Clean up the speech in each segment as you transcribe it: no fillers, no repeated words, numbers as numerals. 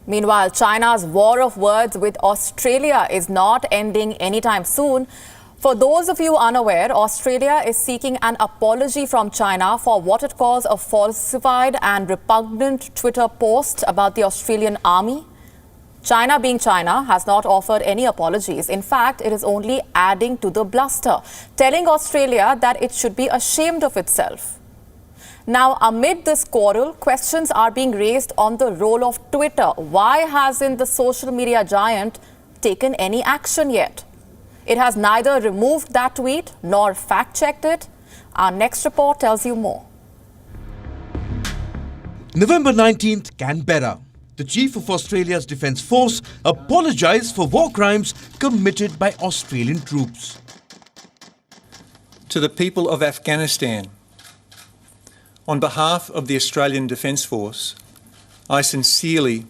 Meanwhile, China's war of words with Australia is not ending anytime soon. For those of you unaware, Australia is seeking an apology from China for what it calls a falsified and repugnant Twitter post about the Australian army. China, being China, has not offered any apologies. In fact, it is only adding to the bluster, telling Australia that it should be ashamed of itself. Now, amid this quarrel, questions are being raised on the role of Twitter. Why hasn't the social media giant taken any action yet? It has neither removed that tweet nor fact-checked it. Our next report tells you more. November 19th, Canberra. The Chief of Australia's Defence Force apologised for war crimes committed by Australian troops. To the people of Afghanistan, on behalf of the Australian Defence Force, I sincerely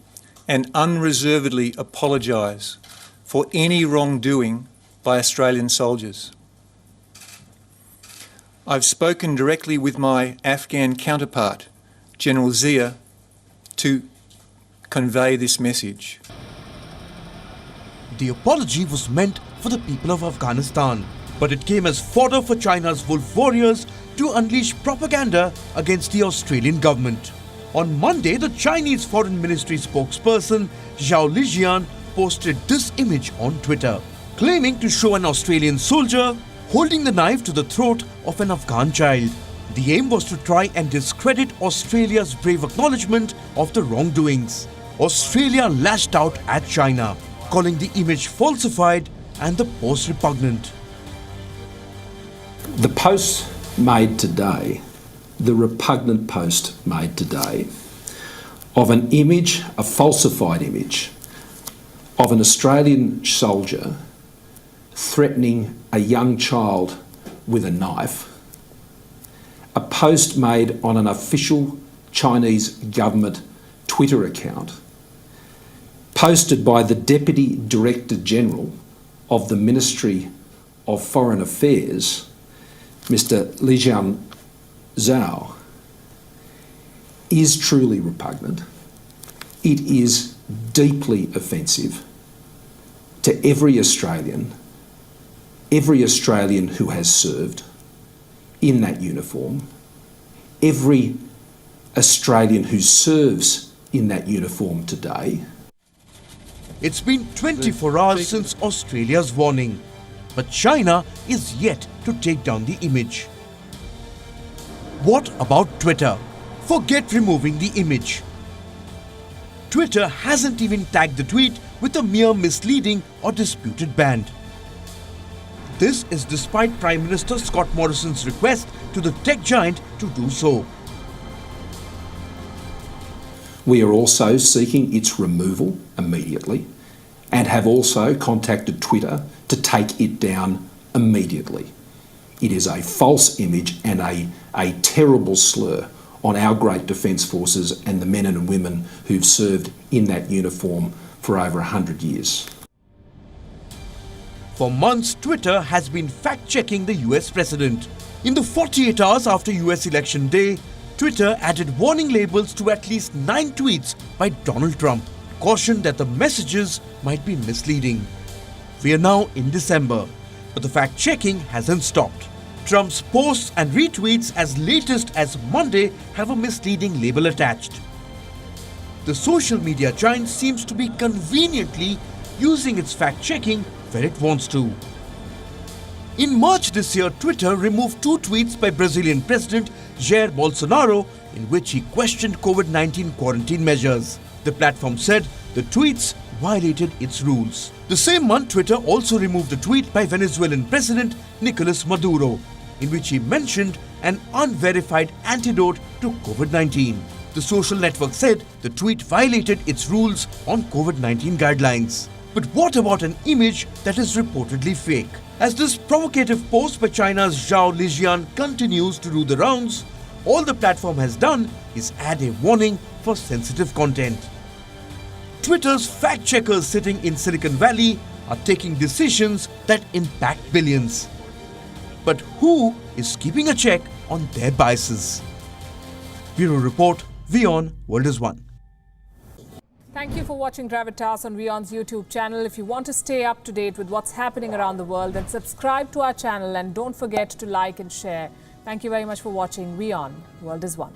and unreservedly apologise for any wrongdoing by Australian soldiers. I've spoken directly with my Afghan counterpart, General Zia, to convey this message. The apology was meant for the people of Afghanistan, but it came as fodder for China's wolf warriors to unleash propaganda against the Australian government. On Monday, the Chinese Foreign Ministry spokesperson Zhao Lijian posted this image on Twitter, claiming to show an Australian soldier holding the knife to the throat of an Afghan child. The aim was to try and discredit Australia's brave acknowledgement of the wrongdoings. Australia lashed out at China, calling the image falsified and the post repugnant. The post made today, the repugnant post made today, of an image, a falsified image, of an Australian soldier threatening a young child with a knife, a post made on an official Chinese government Twitter account, posted by the Deputy Director General of the Ministry of Foreign Affairs, Mr. Lijian Zhao, is truly repugnant. It is deeply offensive to every Australian who has served in that uniform, every Australian who serves in that uniform today. It's been 24 hours since Australia's warning, but China is yet to take down the image. What about Twitter? Forget removing the image. Twitter hasn't even tagged the tweet with a mere misleading or disputed band. This is despite Prime Minister Scott Morrison's request to the tech giant to do so. We are also seeking its removal immediately and have also contacted Twitter to take it down immediately. It is a false image and a terrible slur on our great defence forces and the men and women who've served in that uniform for over 100 years. For months, Twitter has been fact-checking the US president. In the 48 hours after US election day, Twitter added warning labels to at least 9 tweets by Donald Trump, cautioned that the messages might be misleading. We are now in December, but the fact-checking hasn't stopped. Trump's posts and retweets as latest as Monday have a misleading label attached. The social media giant seems to be conveniently using its fact-checking where it wants to. In March this year, Twitter removed 2 tweets by Brazilian President Jair Bolsonaro in which he questioned COVID-19 quarantine measures. The platform said the tweets violated its rules. The same month, Twitter also removed a tweet by Venezuelan President Nicolas Maduro in which he mentioned an unverified antidote to COVID-19. The social network said the tweet violated its rules on COVID-19 guidelines. But what about an image that is reportedly fake? As this provocative post by China's Zhao Lijian continues to do the rounds, all the platform has done is add a warning for sensitive content. Twitter's fact-checkers sitting in Silicon Valley are taking decisions that impact billions. But who is keeping a check on their biases? Bureau Report, WION, World is One. Thank you for watching Gravitas on WION's YouTube channel. If you want to stay up to date with what's happening around the world, then subscribe to our channel and don't forget to like and share. Thank you very much for watching WION. World is One.